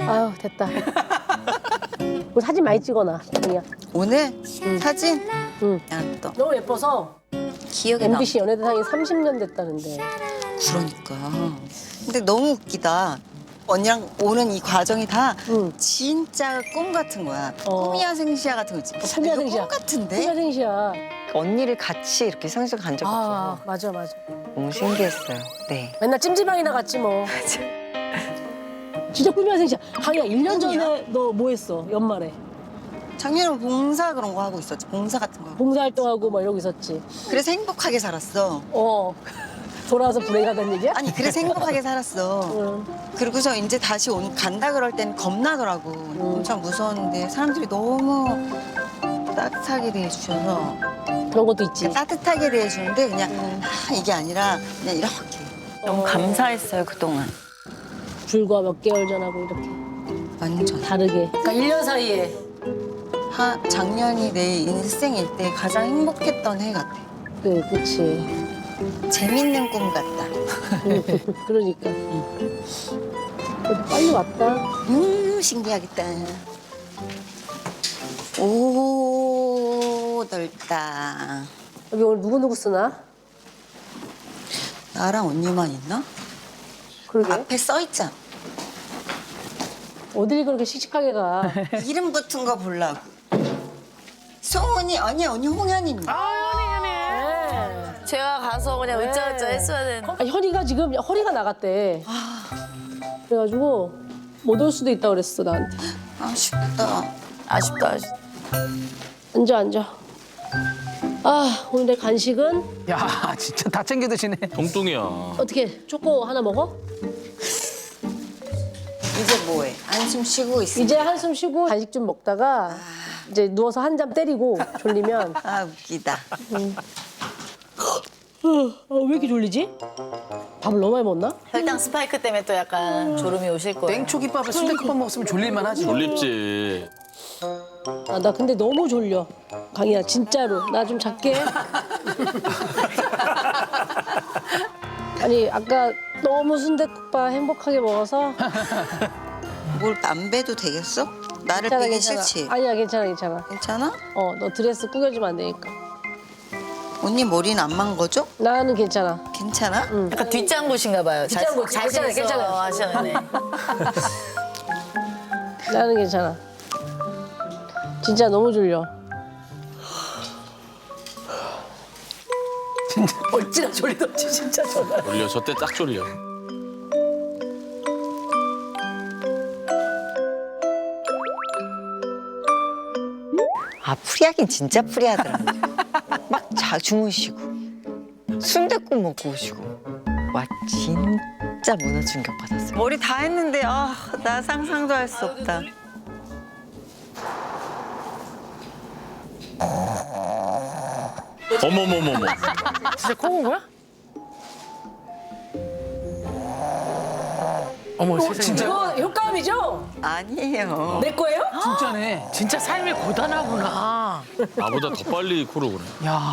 아유 됐다. 우리 사진 많이 찍어놔. 그냥. 오늘 사진? 응. 야, 또 너무 예뻐서 기억에 남. MBC 연예대상이 30년 됐다는데. 그러니까. 근데 너무 웃기다. 언니랑 오는 이 과정이 다 응. 진짜 꿈 같은 거야. 어. 꿈이야 생시야 같은 거 있지. 꿈이야 이거 생시야. 꿈 같은데? 꿈이야 생시야. 언니를 같이 이렇게 성수가 간 적 아 없어서 맞아 맞아. 너무 신기했어요. 네. 맨날 찜질방이나 갔지 뭐. 진짜 꿈이야 생시야. 하기야 1년 전에 너 뭐 했어? 연말에. 작년에 봉사 그런 거 하고 있었지. 봉사 같은 거. 봉사활동하고 막 이러고 있었지. 그래서 행복하게 살았어. 어. 돌아와서 불행하다는 얘기야? 아니 그래서 행복하게 살았어. 응. 그리고서 이제 다시 간다 그럴 땐 겁나더라고. 엄청 무서웠는데 사람들이 너무 따뜻하게 대해주셔서 그런 것도 있지. 따뜻하게 대해주는데 그냥 이게 아니라 그냥 이렇게 너무 감사했어요 그동안. 불과 몇 개월 전하고 이렇게 완전 다르게. 그러니까 1년 사이에. 작년이 내 인생 일대 가장 행복했던 해 같아. 네, 그치. 재밌는 꿈 같다. 그러니까. 그래도 빨리 왔다. 신기하겠다. 오 넓다. 여기 오늘 누구 쓰나? 나랑 언니만 있나? 그러게. 앞에 써 있잖아. 어딜 그렇게 씩씩하게 가. 이름 붙은 거 보려고. 송은이 아니야 언니 홍현입니다. 네. 제가 가서 그냥 으짜으짜 했어야 되는데. 아니, 현이가 지금 허리가 나갔대. 그래가지고 못 올 수도 있다 그랬어, 나한테. 아쉽다. 아쉽다, 아쉽다. 앉아, 앉아. 아, 오늘 내 간식은 야, 진짜 다 챙겨 드시네. 동뚱이야. 어떻게 초코 하나 먹어? 이제 뭐해? 한숨 쉬고 있어. 이제 한숨 쉬고 간식 좀 먹다가 이제 누워서 한 잠 때리고 졸리면 아 웃기다. 왜 이렇게 졸리지? 밥을 너무 많이 먹었나? 혈당 스파이크 때문에 또 약간 졸음이 오실 거예요. 땡초김밥에 순대국밥 먹었으면 졸릴만 하지. 졸립지. 아, 나 근데 너무 졸려. 강이야, 진짜로. 나 좀 잘게. 아니, 아까 너무 순댓국밥 행복하게 먹어서 뭘 안 배도 되겠어? 나를 빼기 싫지? 아니야, 괜찮아, 괜찮아. 괜찮아? 너 드레스 꾸겨주면 안 되니까. 언니 머리는 안 망거져? 나는 괜찮아. 괜찮아? 약간 뒷장구신가 봐요. 뒷장구, 괜찮아, 괜찮아. 하시네. 나는 괜찮아. 진짜 너무 졸려. 진짜. 어찌나 졸리던지 진짜 졸려. 졸려. 저때 딱 졸려. 아 프리하긴 진짜 프리하더라. 막 주무시고 순댓국 먹고 오시고 와 진짜 문화 충격 받았어요. 머리 다 했는데 나 상상도 할 수 없다. 어머머머머. 진짜 코고인 거야? 어머, 세상에. 진짜. 이거 효과음이죠? 아니에요. 내 거예요? 진짜네. 진짜 삶이 고단하구나. 나보다 더 빨리 코를 그래. 야.